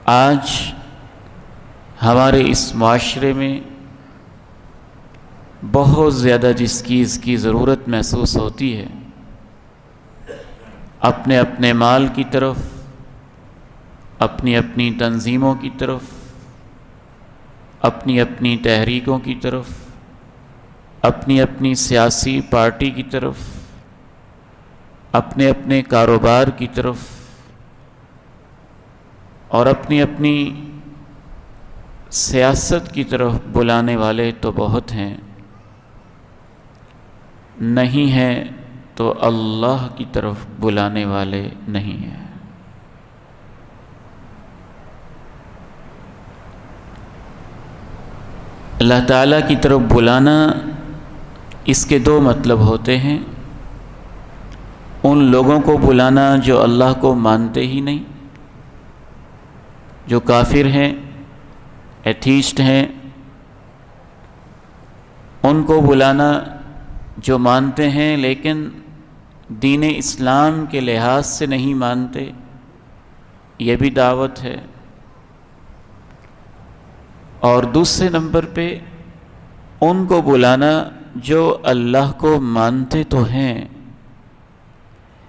آج ہمارے اس معاشرے میں بہت زیادہ جس چیز کی ضرورت محسوس ہوتی ہے، اپنے اپنے مال کی طرف، اپنی اپنی تنظیموں کی طرف، اپنی اپنی تحریکوں کی طرف، اپنی اپنی سیاسی پارٹی کی طرف، اپنے اپنے کاروبار کی طرف، اور اپنی اپنی سیاست کی طرف بلانے والے تو بہت ہیں، نہیں ہیں تو اللہ کی طرف بلانے والے نہیں ہیں۔ اللہ تعالیٰ کی طرف بلانا، اس کے دو مطلب ہوتے ہیں۔ ان لوگوں کو بلانا جو اللہ کو مانتے ہی نہیں، جو کافر ہیں، ایتھیسٹ ہیں، ان کو بلانا جو مانتے ہیں لیکن دین اسلام کے لحاظ سے نہیں مانتے، یہ بھی دعوت ہے۔ اور دوسرے نمبر پہ ان کو بلانا جو اللہ کو مانتے تو ہیں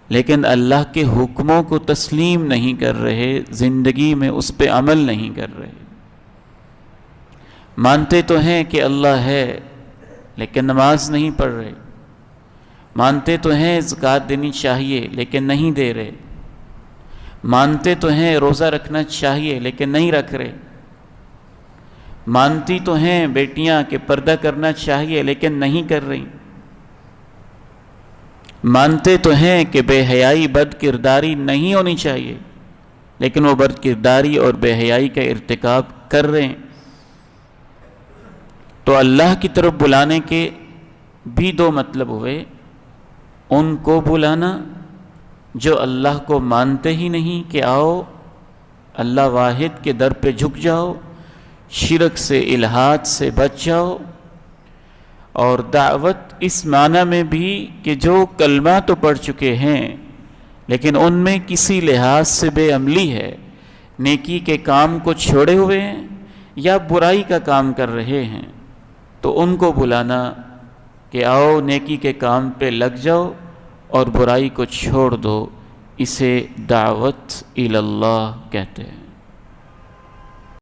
لیکن اللہ کے حکموں کو تسلیم نہیں کر رہے، زندگی میں اس پہ عمل نہیں کر رہے۔ مانتے تو ہیں کہ اللہ ہے لیکن نماز نہیں پڑھ رہے، مانتے تو ہیں زکوٰۃ دینی چاہیے لیکن نہیں دے رہے، مانتے تو ہیں روزہ رکھنا چاہیے لیکن نہیں رکھ رہے، مانتی تو ہیں بیٹیاں کہ پردہ کرنا چاہیے لیکن نہیں کر رہی، مانتے تو ہیں کہ بے حیائی بد کرداری نہیں ہونی چاہیے لیکن وہ بد کرداری اور بے حیائی کا ارتکاب کر رہے ہیں۔ تو اللہ کی طرف بلانے کے بھی دو مطلب ہوئے، ان کو بلانا جو اللہ کو مانتے ہی نہیں کہ آؤ اللہ واحد کے در پہ جھک جاؤ، شرک سے الحاد سے بچ جاؤ، اور دعوت اس معنی میں بھی کہ جو کلمہ تو پڑھ چکے ہیں لیکن ان میں کسی لحاظ سے بے عملی ہے، نیکی کے کام کو چھوڑے ہوئے ہیں یا برائی کا کام کر رہے ہیں، تو ان کو بلانا کہ آؤ نیکی کے کام پہ لگ جاؤ اور برائی کو چھوڑ دو، اسے دعوت الی اللہ کہتے ہیں۔